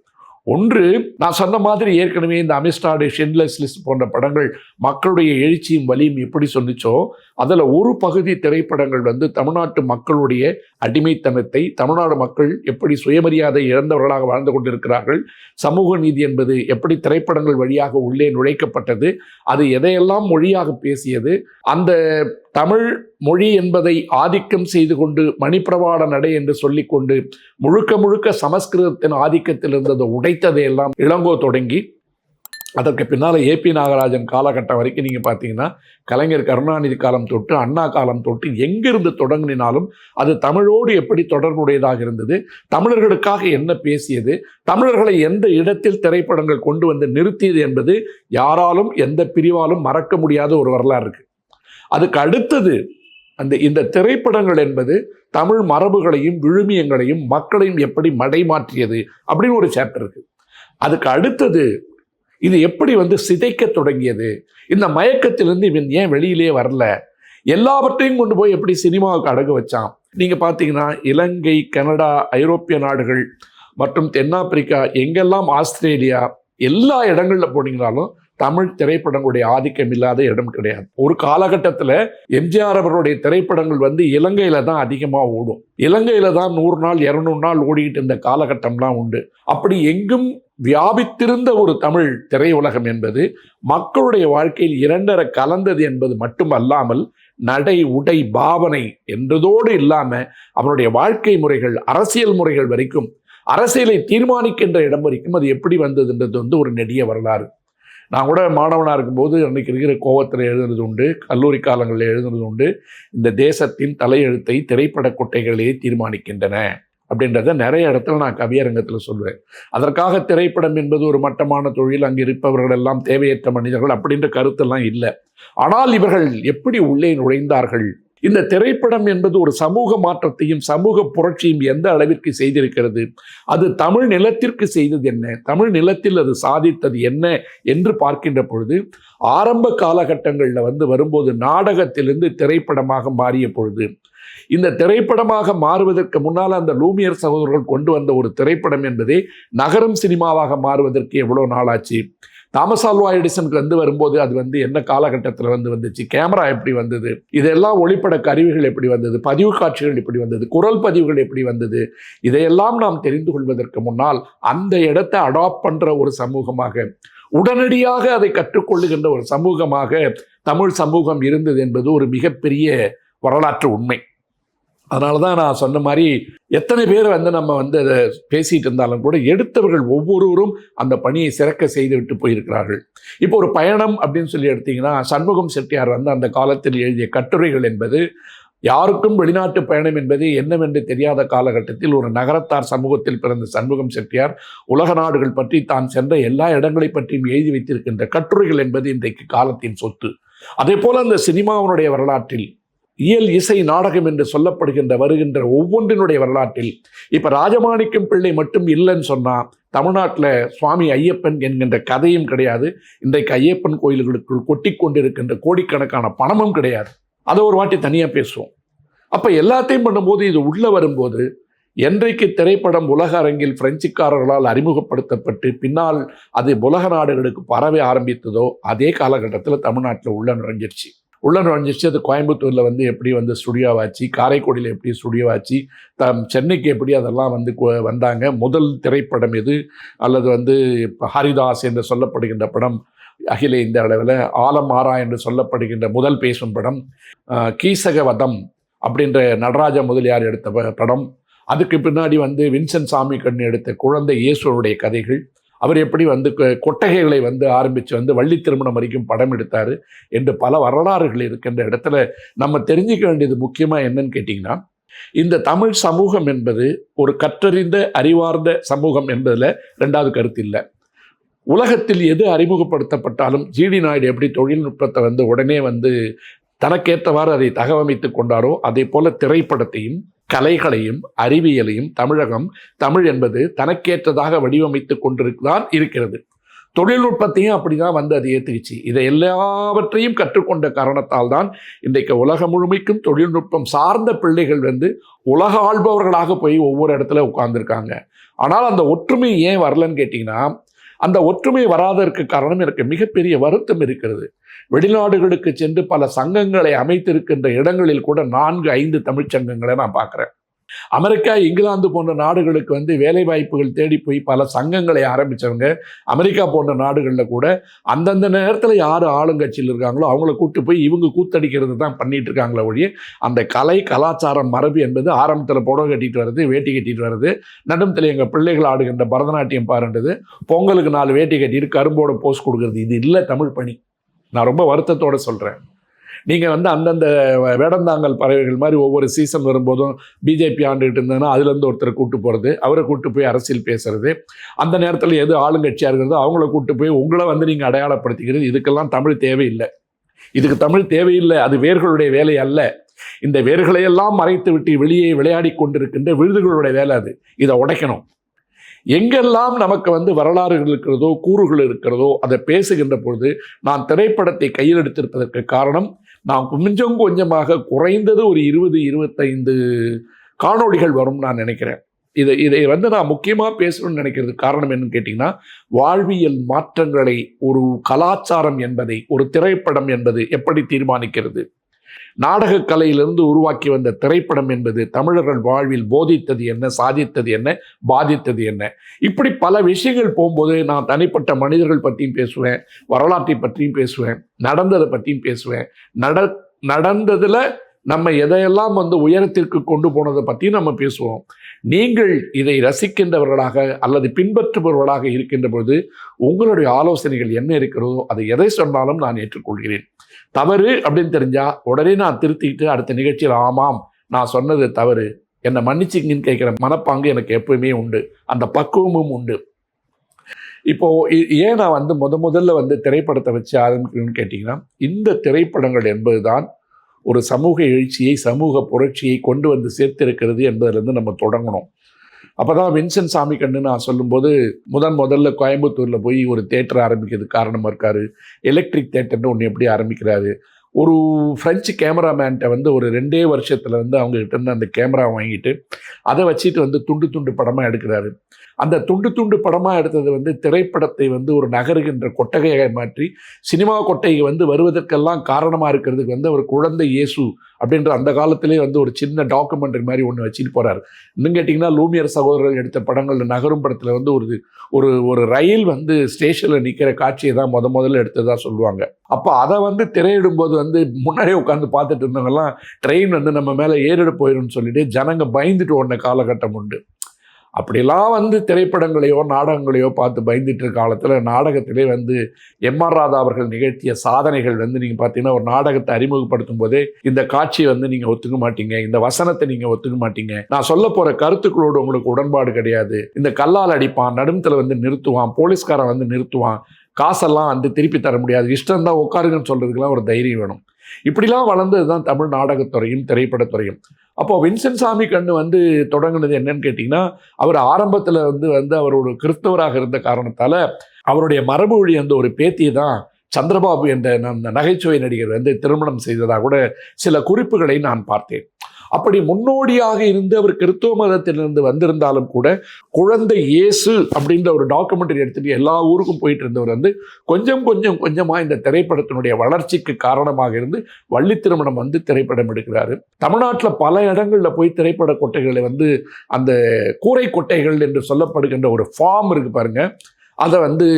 ஒன்று, நான் சொன்ன மாதிரி ஏற்கனவே இந்த அமிஸ்டாடு, ஷிண்ட்லர்ஸ் லிஸ்ட் போன்ற படங்கள் மக்களுடைய எழுச்சியும் வலியும் எப்படி சொன்னிச்சோ, அதில் ஒரு பகுதி திரைப்படங்கள் வந்து தமிழ்நாட்டு மக்களுடைய அடிமைத்தனத்தை, தமிழ்நாடு மக்கள் எப்படி சுயமரியாதை இழந்தவர்களாக வாழ்ந்து கொண்டிருக்கிறார்கள், சமூக நீதி என்பது எப்படி திரைப்படங்கள் வழியாக உள்ளே நுழைக்கப்பட்டது, அது எதையெல்லாம் மொழியாக பேசியது, அந்த தமிழ் மொழி என்பதை ஆதிக்கம் செய்து கொண்டு மணிப்பிரவாட நடை என்று சொல்லிக்கொண்டு முழுக்க முழுக்க சமஸ்கிருதத்தின் ஆதிக்கத்தில் இருந்ததை உடைத்ததையெல்லாம் இளங்கோ தொடங்கி அதற்கு பின்னால் ஏபி நாகராஜன் காலகட்டம் வரைக்கும் நீங்கள் பார்த்தீங்கன்னா கலைஞர் கருணாநிதி காலம் தொட்டு அண்ணா காலம் தொட்டு எங்கிருந்து தொடங்கினாலும் அது தமிழோடு எப்படி தொடர்புடையதாக இருந்தது, தமிழர்களுக்காக என்ன பேசியது, தமிழர்களை எந்த இடத்தில் திரைப்படங்கள் கொண்டு வந்து நிறுத்தியது என்பது யாராலும் எந்த பிரிவாலும் மறக்க முடியாத ஒரு வரலாறு இருக்கு. அதுக்கு அடுத்தது இந்த திரைப்படங்கள் என்பது தமிழ் மரபுகளையும் விழுமியங்களையும் மக்களையும் எப்படி மடைமாற்றியது அப்படின்னு ஒரு சாப்டர் இருக்கு. அதுக்கு அடுத்தது இது எப்படி வந்து சிதைக்க தொடங்கியது, இந்த மயக்கத்திலிருந்து இவன் ஏன் வெளியிலே வரல, எல்லாவற்றையும் கொண்டு போய் எப்படி சினிமாவுக்கு அடகு வச்சான். நீங்க பார்த்தீங்கன்னா இலங்கை, கனடா, ஐரோப்பிய நாடுகள் மற்றும் தென்னாப்பிரிக்கா, எங்கெல்லாம் ஆஸ்திரேலியா, எல்லா இடங்கள்ல போனீங்கனாலும் தமிழ் திரைப்படங்களுடைய ஆதிக்கம் இல்லாத இடம் கிடையாது. ஒரு காலகட்டத்தில் எம்ஜிஆர் அவர்களுடைய திரைப்படங்கள் வந்து இலங்கையில தான் அதிகமாக ஓடும். இலங்கையில தான் 100 நாள் 200 நாள் ஓடிக்கிட்டு இருந்த காலகட்டம்லாம் உண்டு. அப்படி எங்கும் வியாபித்திருந்த ஒரு தமிழ் திரையுலகம் என்பது மக்களுடைய வாழ்க்கையில் இரண்டரை கலந்தது என்பது மட்டுமல்லாமல் நடை, உடை, பாவனை என்றதோடு இல்லாம அவருடைய வாழ்க்கை முறைகள், அரசியல் முறைகள் வரைக்கும், அரசியலை தீர்மானிக்கின்ற இடம் வரைக்கும் அது எப்படி வந்ததுன்றது வந்து ஒரு நெடிய வரலாறு. நான் கூட மாணவனாக இருக்கும்போது அன்றைக்கி இருக்கிற கோவத்தில் எழுதுனது உண்டு, கல்லூரி காலங்களில் எழுதுனது உண்டு. இந்த தேசத்தின் தலையெழுத்தை திரைப்பட கொட்டைகளே தீர்மானிக்கின்றன அப்படின்றத நிறைய இடத்துல நான் கவியரங்கத்தில் சொல்வேன். அதற்காக திரைப்படம் என்பது ஒரு மட்டமான தொழில், அங்கே இருப்பவர்கள் எல்லாம் தேவையற்ற மனிதர்கள் அப்படின்ற கருத்தெல்லாம் இல்லை. ஆனால் இவர்கள் எப்படி உள்ளே நுழைந்தார்கள், இந்த திரைப்படம் என்பது ஒரு சமூக மாற்றத்தையும் சமூக புரட்சியும் எந்த அளவிற்கு செய்திருக்கிறது, அது தமிழ் நிலத்திற்கு செய்தது என்ன, தமிழ் நிலத்தில் அது சாதித்தது என்ன என்று பார்க்கின்ற பொழுது ஆரம்ப காலகட்டங்களில் வந்து வரும்போது நாடகத்திலிருந்து திரைப்படமாக மாறிய பொழுது, இந்த திரைப்படமாக மாறுவதற்கு முன்னால் அந்த லூமியர் சகோதரர்கள் கொண்டு வந்த ஒரு திரைப்படம் என்பதே நகரம் சினிமாவாக மாறுவதற்கு எவ்வளோ நாளாச்சு. தாமஸ் ஆல்வா எடிசனுக்கு வந்து வரும்போது அது வந்து என்ன காலகட்டத்தில் வந்துச்சு, கேமரா எப்படி வந்தது, இதெல்லாம் ஒளிப்பட கருவிகள் எப்படி வந்தது, பதிவு காட்சிகள் எப்படி வந்தது, குரல் பதிவுகள் எப்படி வந்தது, இதையெல்லாம் நாம் தெரிந்து கொள்வதற்கு முன்னால் அந்த இடத்தை அடாப்ட் பண்ற ஒரு சமூகமாக, உடனடியாக அதை கற்றுக்கொள்ளுகின்ற ஒரு சமூகமாக தமிழ் சமூகம் இருந்தது என்பது ஒரு மிகப்பெரிய வரலாற்று உண்மை. அதனால தான் நான் சொன்ன மாதிரி எத்தனை பேர் வந்து நம்ம வந்து அதை பேசிகிட்டு இருந்தாலும் கூட எடுத்தவர்கள் ஒவ்வொருவரும் அந்த பணியை சிறக்க செய்துவிட்டு போயிருக்கிறார்கள். இப்போ ஒரு பயணம் அப்படின்னு சொல்லி எடுத்தீங்கன்னா, சண்முகம் செட்டியார் வந்து அந்த காலத்தில் எழுதிய கட்டுரைகள் என்பது யாருக்கும் வெளிநாட்டு பயணம் என்பது என்னவென்று தெரியாத காலகட்டத்தில் ஒரு நகரத்தார் சமூகத்தில் பிறந்த சண்முகம் செட்டியார் உலக நாடுகள் பற்றி தான் சென்ற எல்லா இடங்களை பற்றியும் எழுதி வைத்திருக்கின்ற கட்டுரைகள் என்பது இன்றைக்கு காலத்தின் சொத்து. அதே போல அந்த சினிமாவினுடைய வரலாற்றில் இயல், இசை, நாடகம் என்று சொல்லப்படுகின்ற வருகின்ற ஒவ்வொன்றினுடைய வரலாற்றில் இப்ப ராஜமாணிக்கம் பிள்ளை மட்டும் இல்லைன்னு சொன்னா தமிழ்நாட்டில் சுவாமி ஐயப்பன் என்கின்ற கதையும் கிடையாது. இன்றைக்கு ஐயப்பன் கோயில்களுக்குள் கொட்டி கொண்டிருக்கின்ற கோடிக்கணக்கான பணமும் கிடையாது. அதை ஒரு வாட்டி தனியா பேசுவோம். அப்ப எல்லாத்தையும் பண்ணும்போது இது உள்ள வரும்போது என்றைக்கு திரைப்படம் உலக அரங்கில் பிரெஞ்சுக்காரர்களால் அறிமுகப்படுத்தப்பட்டு பின்னால் அது உலக நாடுகளுக்கு பரவ ஆரம்பித்ததோ அதே காலகட்டத்தில் தமிழ்நாட்டில் உள்ள நுழைஞ்சிருச்சு. அது கோயம்புத்தூரில் வந்து எப்படி வந்து ஸ்டுடியோவாச்சு, காரைக்குடியில் எப்படி ஸ்டுடியோவாச்சு, சென்னைக்கு எப்படி அதெல்லாம் வந்து வந்தாங்க. முதல் திரைப்படம் எது, அல்லது வந்து ஹரிதாஸ் என்று சொல்லப்படுகின்ற படம் அகில இந்திய அளவில், ஆலமாரா என்று சொல்லப்படுகின்ற முதல் பேசும் படம், கீசகவதம் அப்படின்ற நடராஜ முதலியார் எடுத்த படம், அதுக்கு பின்னாடி வந்து வின்சென்ட் சாமி கண்ணு எடுத்த குழந்தை இயேசுடைய கதைகள், அவர் எப்படி வந்து கொட்டகைகளை வந்து ஆரம்பித்து வந்து வள்ளி திருமணம் வரைக்கும் படம் எடுத்தார் என்று பல வரலாறுகள் இருக்கின்ற இடத்துல நம்ம தெரிஞ்சிக்க வேண்டியது முக்கியமாக என்னன்னு கேட்டிங்கன்னா, இந்த தமிழ் சமூகம் என்பது ஒரு கற்றறிந்த அறிவார்ந்த சமூகம் என்பதில் ரெண்டாவது கருத்து இல்லை. உலகத்தில் எது அறிமுகப்படுத்தப்பட்டாலும் ஜிடி நாயுடு எப்படி தொழில்நுட்பத்தை வந்து உடனே வந்து தனக்கேற்றவாறு அதை தகவமைத்து கொண்டாரோ அதே போல திரைப்படத்தையும் கலைகளையும் அறிவியலையும் தமிழகம், தமிழ் என்பது தனக்கேற்றதாக வடிவமைத்து கொண்டிருக்கிறார் இருக்கிறது. தொழில்நுட்பத்தையும் அப்படிதான் வந்து அது ஏற்றுக்குச்சு. இதை எல்லாவற்றையும் கற்றுக்கொண்ட காரணத்தால் தான் இன்றைக்கு உலகம் முழுமைக்கும் தொழில்நுட்பம் சார்ந்த பிள்ளைகள் வந்து உலக ஆள்பவர்களாக போய் ஒவ்வொரு இடத்துல உட்கார்ந்துருக்காங்க. ஆனால் அந்த ஒற்றுமை ஏன் வரலன்னு கேட்டிங்கன்னா, அந்த ஒற்றுமை வராததற்கு காரணம் எனக்கு மிகப்பெரிய வருத்தம் இருக்கிறது. வெளிநாடுகளுக்கு சென்று பல சங்கங்களை அமைத்திருக்கின்ற இடங்களில் கூட 4-5 தமிழ்ச் சங்கங்களை நான் பார்க்குறேன். அமெரிக்கா, இங்கிலாந்து போன்ற நாடுகளுக்கு வந்து வேலை வாய்ப்புகள் தேடி போய் பல சங்கங்களை ஆரம்பித்தவங்க அமெரிக்கா போன்ற நாடுகளில் கூட அந்தந்த நேரத்தில் யார் ஆளுங்கட்சியில் இருக்காங்களோ அவங்கள கூப்பிட்டு போய் இவங்க கூத்தடிக்கிறது தான் பண்ணிட்டு இருக்காங்களே ஒழிய அந்த கலை கலாச்சாரம் மரபு என்பது ஆரம்பத்தில் புடவை கட்டிட்டு வர்றது, வேட்டி கட்டிட்டு வர்றது, நடுமத்தில் எங்கள் பிள்ளைகள் ஆடுகின்ற பரதநாட்டியம் பாருன்றது, பொங்கலுக்கு 4 வேட்டி கட்டிட்டு கரும்போட போஸ்ட் கொடுக்குறது, இது இல்லை தமிழ் பணி. நான் ரொம்ப வருத்தத்தோடு சொல்கிறேன். நீங்கள் வந்து அந்தந்த வேடந்தாங்கல் பறவைகள் மாதிரி ஒவ்வொரு சீசன் வரும்போதும் பிஜேபி ஆண்டுகிட்டு இருந்ததுன்னா அதுலேருந்து ஒருத்தரை கூப்பிட்டு போகிறது, அவரை கூப்பிட்டு போய் அரசியல் பேசுறது, அந்த நேரத்தில் எது ஆளுங்கட்சியாக இருக்கிறதோ அவங்கள கூப்பிட்டு போய் உங்களை வந்து நீங்கள் அடையாளப்படுத்திக்கிறது, இதுக்கெல்லாம் தமிழ் தேவையில்லை. இதுக்கு தமிழ் தேவையில்லை. அது வேர்களுடைய வேலை அல்ல. இந்த வேர்களையெல்லாம் மறைத்து விட்டு வெளியே விளையாடி கொண்டிருக்கின்ற விருதுகளுடைய வேலை அது. இதை உடைக்கணும். எங்கெல்லாம் நமக்கு வந்து வரலாறுகள் இருக்கிறதோ, கூறுகள் இருக்கிறதோ, அதை பேசுகின்ற பொழுது நான் திரைப்படத்தை கையில் எடுத்திருப்பதற்கு காரணம், நான் கொஞ்சம் கொஞ்சமாக குறைந்தது ஒரு 20-25 காணொளிகள் வரும் நான் நினைக்கிறேன். இதை வந்து நான் முக்கியமாக பேசணும்னு நினைக்கிறது காரணம் என்னன்னு கேட்டிங்கன்னா, வாழ்வியல் மாற்றங்களை ஒரு கலாச்சாரம் என்பதை, ஒரு திரைப்படம் என்பது எப்படி தீர்மானிக்கிறது? நாடக கலையிலிருந்து உருவாக்கி வந்த திரைப்படம் என்பது தமிழர்கள் வாழ்வில் போதித்தது என்ன, சாதித்தது என்ன, பாதித்தது என்ன, இப்படி பல விஷயங்கள் போகும்போது நான் தனிப்பட்ட மனிதர்கள் பற்றியும் பேசுவேன், வரலாற்றை பற்றியும் பேசுவேன், நடந்ததை பற்றியும் பேசுவேன். நடந்ததில் நம்ம எதையெல்லாம் வந்து உயரத்திற்கு கொண்டு போனதை பற்றியும் நம்ம பேசுவோம். நீங்கள் இதை ரசிக்கின்றவர்களாக அல்லது பின்பற்றுபவர்களாக இருக்கின்ற பொழுது உங்களுடைய ஆலோசனைகள் என்ன இருக்கிறதோ அதை எதை சொன்னாலும் நான் ஏற்றுக்கொள்கிறேன். தவறு அப்படின்னு தெரிஞ்சா உடனே நான் திருத்திக்கிட்டு அடுத்த நிகழ்ச்சியில் ஆமாம் நான் சொன்னது தவறு, என்னை மன்னிச்சிங்கன்னு கேட்குற மனப்பாங்கு எனக்கு எப்பவுமே உண்டு, அந்த பக்குவமும் உண்டு. இப்போ ஏன் நான் வந்து முதல்ல வந்து திரைப்படத்தை வச்சு ஆரம்பிக்கணும்னு கேட்டிங்கன்னா, இந்த திரைப்படங்கள் என்பதுதான் ஒரு சமூக எழுச்சியை, சமூக புரட்சியை கொண்டு வந்து சேர்த்திருக்கிறது என்பதிலிருந்து நம்ம தொடங்கணும். அப்போ தான் வின்சென்ட் சாமிக்கண்ணு நான் சொல்லும்போது முதல்ல கோயம்புத்தூரில் போய் ஒரு தேட்டர் ஆரம்பிக்கிறதுக்கு காரணமாக இருக்கார். எலக்ட்ரிக் தேட்டர்னு ஒன்று எப்படி ஆரம்பிக்கிறாரு? ஒரு ஃப்ரெஞ்சு கேமராமேன்ட்ட வந்து ஒரு 2 வருஷத்தில் வந்து அவங்ககிட்ட இருந்து அந்த கேமரா வாங்கிட்டு அதை வச்சுட்டு வந்து துண்டு படமாக எடுக்கிறாரு. அந்த துண்டு படமாக எடுத்தது வந்து திரைப்படத்தை வந்து ஒரு நகருகின்ற கொட்டகையை மாற்றி சினிமா கொட்டகை வந்து வருவதற்கெல்லாம் காரணமாக இருக்கிறதுக்கு வந்து அவர் குழந்தை இயேசு அப்படின்ற அந்த காலத்திலே வந்து ஒரு சின்ன டாக்குமெண்ட்ரி மாதிரி ஒன்று வச்சுட்டு போகிறார். இன்னும் கேட்டிங்கன்னா லூமியர் சகோதரர்கள் எடுத்த படங்கள் நகரும் படத்தில் வந்து ஒரு ரயில் வந்து ஸ்டேஷனில் நிற்கிற காட்சியை தான் முதல்ல எடுத்ததாக சொல்லுவாங்க. அப்போ அதை வந்து திரையிடும்போது வந்து முன்னாடியே உட்காந்து பார்த்துட்டு இருந்தவங்கலாம் ட்ரெயின் வந்து நம்ம மேலே ஏறிட போயிடும்னு சொல்லிட்டு ஜனங்க பயந்துட்டு ஓடின காலகட்டம் உண்டு. அப்படிலாம் வந்து திரைப்படங்களையோ நாடகங்களையோ பார்த்து பயந்துட்டு இருக்க காலத்தில் நாடகத்திலே வந்து எம்.ஆர். ராதா அவர்கள் நிகழ்த்திய சாதனைகள் வந்து நீங்கள் பார்த்தீங்கன்னா, ஒரு நாடகத்தை அறிமுகப்படுத்தும் போதே இந்த காட்சியை வந்து நீங்கள் ஒத்துக்க மாட்டீங்க, இந்த வசனத்தை நீங்கள் ஒத்துக்க மாட்டீங்க, நான் சொல்ல போகிற கருத்துக்களோடு உங்களுக்கு உடன்பாடு கிடையாது, இந்த கல்லால் அடிப்பான், நடுமத்தில் வந்து நிறுத்துவான், போலீஸ்காரன் வந்து நிறுத்துவான், காசெல்லாம் வந்து திருப்பி தர முடியாது, இஷ்டம் தான் உட்காருங்கன்னு சொல்கிறதுக்கெல்லாம் ஒரு தைரியம் வேணும். இப்படிலாம் வளர்ந்தது தான் தமிழ் நாடகத்துறையும் திரைப்படத்துறையும். அப்போ வின்சென்ட் சாமிக்கண்ணு வந்து தொடங்கினது என்னன்னு கேட்டிங்கன்னா, அவர் ஆரம்பத்தில் வந்து அவர் ஒரு கிறிஸ்தவராக இருந்த காரணத்தால் அவருடைய மரபு வழி அந்த ஒரு பேத்தியை தான் சந்திரபாபு என்ற நகைச்சுவை நடிகர் வந்து திருமணம் செய்ததாக கூட சில குறிப்புகளை நான் பார்த்தேன். அப்படி முன்னோடியாக இருந்து அவர் கிறிஸ்தவ மதத்திலிருந்து வந்திருந்தாலும் கூட குழந்தை இயேசு அப்படின்ற ஒரு டாக்குமெண்ட்ரி எடுத்துட்டு எல்லா ஊருக்கும் போயிட்டு இருந்தவர் வந்து கொஞ்சமாக இந்த திரைப்படத்தினுடைய வளர்ச்சிக்கு காரணமாக இருந்து வள்ளி திருமணம் வந்து திரைப்படம் எடுக்கிறாரு. தமிழ்நாட்டில் பல இடங்களில் போய் திரைப்பட கொட்டைகளை வந்து அந்த கூரை கொட்டைகள் என்று சொல்லப்படுகின்ற ஒரு ஃபார்ம் இருக்கு பாருங்க, அதை வந்து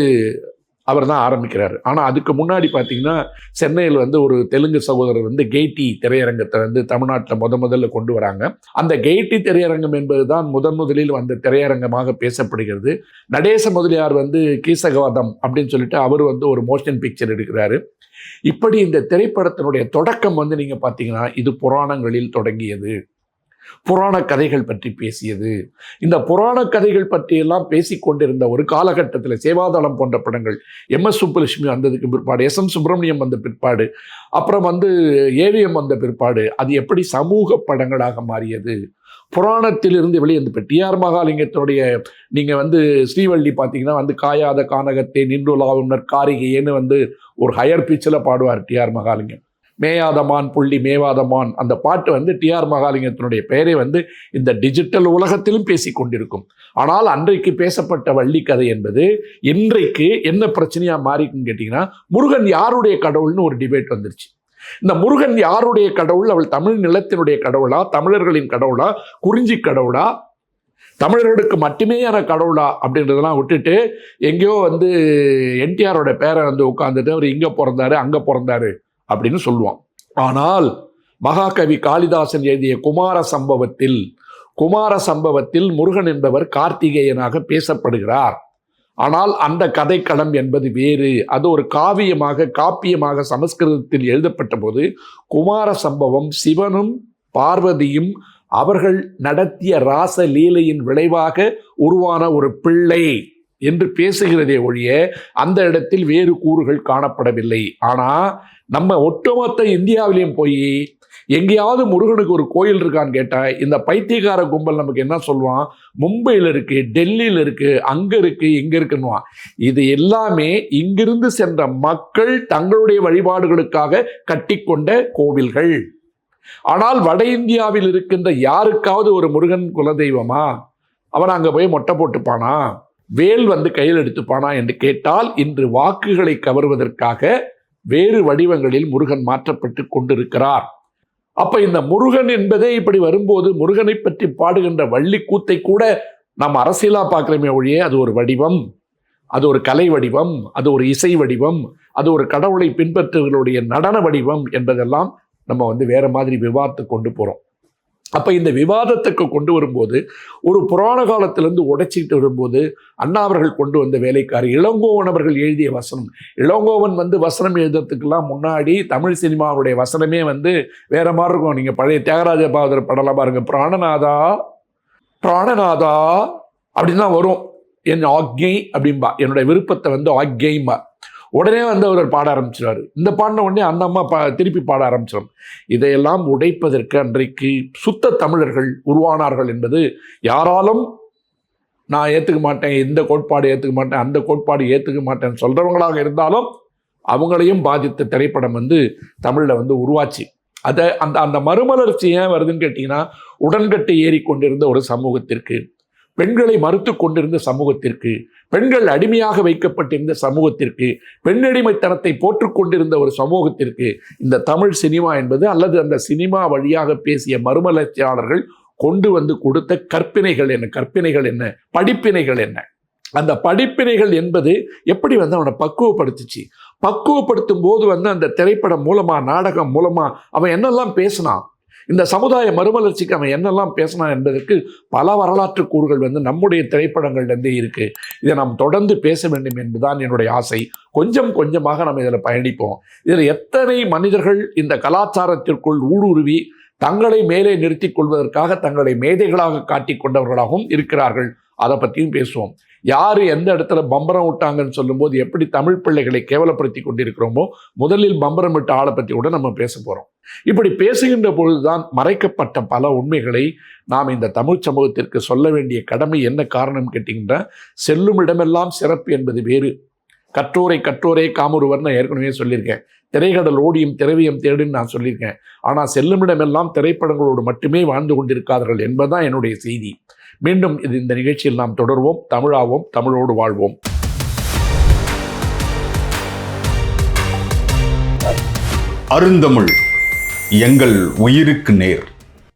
அவர் தான் ஆரம்பிக்கிறார். ஆனால் அதுக்கு முன்னாடி பார்த்தீங்கன்னா சென்னையில் வந்து ஒரு தெலுங்கு சகோதரர் வந்து கெய்டி திரையரங்கத்தை வந்து தமிழ்நாட்டில் முதல்ல கொண்டு வராங்க. அந்த கெய்டி திரையரங்கம் என்பது தான் முதலில் வந்த திரையரங்கமாக பேசப்படுகிறது. நடேச முதலியார் வந்து கீசகவாதம் அப்படின்னு சொல்லிட்டு அவர் வந்து ஒரு மோஷன் பிக்சர் எடுக்கிறாரு. இப்படி இந்த திரைப்படத்தினுடைய தொடக்கம் வந்து நீங்கள் பார்த்தீங்கன்னா இது புராணங்களில் தொடங்கியது. புராண கதைகள் பற்றி பேசியது. இந்த புராண கதைகள் பற்றியெல்லாம் பேசிக்கொண்டிருந்த ஒரு காலகட்டத்தில் சேவாதளம் போன்ற படங்கள், MS சுப்புலட்சுமி வந்ததுக்கு பிற்பாடு, SM சுப்பிரமணியம் வந்த பிற்பாடு, அப்புறம் AVM வந்த பிற்பாடு அது எப்படி சமூக படங்களாக மாறியது, புராணத்திலிருந்து வெளியே இப்போ TR மகாலிங்கத்தினுடைய நீங்கள் ஸ்ரீவள்ளி பார்த்தீங்கன்னா காயாத கானகத்தை நின்றுலாவுனர் காரிகைன்னு ஒரு ஹையர் பிச்சில் பாடுவார் TR மகாலிங்கம். மேயாதமான் புள்ளி மேவாதமான் அந்த பாட்டு TR மகாலிங்கத்தினுடைய பெயரை இந்த டிஜிட்டல் உலகத்திலும் பேசி கொண்டிருக்கும். ஆனால் அன்றைக்கு பேசப்பட்ட வள்ளி கதை என்பது இன்றைக்கு என்ன பிரச்சனையாக மாறிக்குன்னு கேட்டிங்கன்னா, முருகன் யாருடைய கடவுள்னு ஒரு டிபேட் வந்துருச்சு. இந்த முருகன் யாருடைய கடவுள்? அவள் தமிழ் நிலத்தினுடைய கடவுளா, தமிழர்களின் கடவுளா, குறிஞ்சி கடவுளா, தமிழர்களுக்கு மட்டுமேயான கடவுளா அப்படின்றதெல்லாம் விட்டுட்டு எங்கேயோ NTRோட பேரை உட்காந்துட்டு அவர் இங்கே பிறந்தாரு அங்கே பிறந்தாரு அப்படின்னு சொல்லுவான். ஆனால் மகாகவி காளிதாசன் எழுதிய குமார சம்பவத்தில் முருகன் என்பவர் கார்த்திகேயனாக பேசப்படுகிறார். ஆனால் அந்த கதைக்களம் என்பது வேறு. அது ஒரு காப்பியமாக சமஸ்கிருதத்தில் எழுதப்பட்ட போது குமார சம்பவம் சிவனும் பார்வதியும் அவர்கள் நடத்திய ராச லீலையின் விளைவாக உருவான ஒரு பிள்ளை என்று பேசுகிறதே ஒழிய அந்த இடத்தில் வேறு கூறுகள் காணப்படவில்லை. ஆனால் நம்ம ஒட்டுமொத்த இந்தியாவிலையும் போய் எங்கேயாவது முருகனுக்கு ஒரு கோயில் இருக்கான்னு கேட்டால் இந்த பைத்தியக்கார கும்பல் நமக்கு என்ன சொல்லுவான், மும்பையில் இருக்கு, டெல்லியில் இருக்கு, அங்கே இருக்கு, இங்கே இருக்குன்னுவான். இது எல்லாமே இங்கிருந்து சென்ற மக்கள் தங்களுடைய வழிபாடுகளுக்காக கட்டிக்கொண்ட கோவில்கள். ஆனால் வட இந்தியாவில் இருக்கின்ற யாருக்காவது ஒரு முருகன் குலதெய்வமா? அவன் அங்கே போய் மொட்டை போட்டுப்பானா, வேல் கையில் எடுத்துப்பானா என்று கேட்டால் இன்று வாக்குகளை கவர்வதற்காக வேறு வடிவங்களில் முருகன் மாற்றப்பட்டு கொண்டிருக்கிறார். அப்ப இந்த முருகன் என்பதே இப்படி வரும்போது முருகனை பற்றி பாடுகின்ற வள்ளி கூத்தை கூட நாம் அரசியலா பார்க்கிறோமே ஒழிய அது ஒரு வடிவம், அது ஒரு கலை வடிவம், அது ஒரு இசை வடிவம், அது ஒரு கடவுளை பின்பற்றுவர்களுடைய நடன வடிவம் என்பதெல்லாம் நம்ம வேற மாதிரி விவாதத்துக்கு கொண்டு போறோம். அப்ப இந்த விவாதத்துக்கு கொண்டு வரும்போது ஒரு புராண காலத்திலிருந்து உடைச்சிக்கிட்டு வரும்போது அண்ணா அவர்கள் கொண்டு வந்த வேலைக்காரி இளங்கோவன் அவர்கள் எழுதிய வசனம். இளங்கோவன் வசனம் எழுதுறதுக்கெல்லாம் முன்னாடி தமிழ் சினிமாவுடைய வசனமே வேற மாதிரி இருக்கும். நீங்க பழைய தியாகராஜ பாகவதர் படலாம் பாருங்க, பிராணநாதா பிராணநாதா அப்படின்னு தான் வரும். என் ஆக்ஞை அப்படின்பா, என்னுடைய விருப்பத்தை ஆக்ஞைமா. உடனே அவர் பாட ஆரம்பிச்சிடாரு. இந்த பாடின உடனே அந்த அம்மா திருப்பி பாட ஆரம்பிச்சிடும். இதையெல்லாம் உடைப்பதற்கு அன்றைக்கு சுத்த தமிழர்கள் உருவானார்கள் என்பது யாராலும் நான் ஏற்றுக்க மாட்டேன், இந்த கோட்பாடு ஏற்றுக்க மாட்டேன், அந்த கோட்பாடு ஏற்றுக்க மாட்டேன்னு சொல்கிறவங்களாக இருந்தாலும் அவங்களையும் பாதித்த திரைப்படம் தமிழில் உருவாச்சு. அதை அந்த மறுமலர்ச்சி ஏன் வருதுன்னு கேட்டிங்கன்னா, உடன்கட்டை ஏறி கொண்டிருந்த ஒரு சமூகத்திற்கு, பெண்களை மறுத்து கொண்டிருந்த சமூகத்திற்கு, பெண்கள் அடிமையாக வைக்கப்பட்டிருந்த சமூகத்திற்கு, பெண்ணடிமைத்தனத்தை போற்றுக்கொண்டிருந்த ஒரு சமூகத்திற்கு இந்த தமிழ் சினிமா என்பது அல்லது அந்த சினிமா வழியாக பேசிய மறுமலர்ச்சியாளர்கள் கொண்டு கொடுத்த கற்பினைகள் என்ன, படிப்பினைகள் என்ன? அந்த படிப்பினைகள் என்பது எப்படி அவனை பக்குவப்படுத்துச்சு. பக்குவப்படுத்தும் போது அந்த திரைப்படம் மூலமா, நாடகம் மூலமா அவன் என்னெல்லாம் பேசினான், இந்த சமுதாய மறுமலர்ச்சிக்கு அவன் என்னெல்லாம் பேசினான் என்பதற்கு பல வரலாற்று கூறுகள் நம்முடைய திரைப்படங்கள்லேருந்தே இருக்கு. இதை நாம் தொடர்ந்து பேச வேண்டும் என்பதுதான் என்னுடைய ஆசை. கொஞ்சம் கொஞ்சமாக நம்ம இதில் பயணிப்போம். இதில் எத்தனை மனிதர்கள் இந்த கலாச்சாரத்திற்குள் ஊடுருவி தங்களை மேலே நிறுத்தி கொள்வதற்காக தங்களை மேதைகளாக காட்டிக் கொண்டவர்களாகவும் இருக்கிறார்கள், அதை பற்றியும் பேசுவோம். யார் எந்த இடத்துல பம்பரம் விட்டாங்கன்னு சொல்லும்போது எப்படி தமிழ் பிள்ளைகளை கேவலப்படுத்தி கொண்டிருக்கிறோமோ முதலில் பம்பரம் விட்ட ஆளை பற்றி கூட நம்ம பேச போகிறோம். இப்படி பேசுகின்ற பொழுதுதான் மறைக்கப்பட்ட பல உண்மைகளை நாம் இந்த தமிழ் சமூகத்திற்கு சொல்ல வேண்டிய கடமை என்ன காரணம் கேட்டிங்கன்னா, செல்லும் இடமெல்லாம் சிறப்பு என்பது வேறு. கற்றோரை காமுருவர் நான் ஏற்கனவே சொல்லியிருக்கேன். திரைக்கடல் ஓடியும் திரவியம் தேடுன்னு நான் சொல்லியிருக்கேன். ஆனால் செல்லுமிடமெல்லாம் திரைப்படங்களோடு மட்டுமே வாழ்ந்து கொண்டிருக்கார்கள் என்பதுதான் என்னுடைய செய்தி. மீண்டும் இந்த நிகழ்ச்சியில் நாம் தொடர்வோம். தமிழாவோம், தமிழோடு வாழ்வோம். அருந்தமிழ் எங்கள் உயிருக்கு நேர்.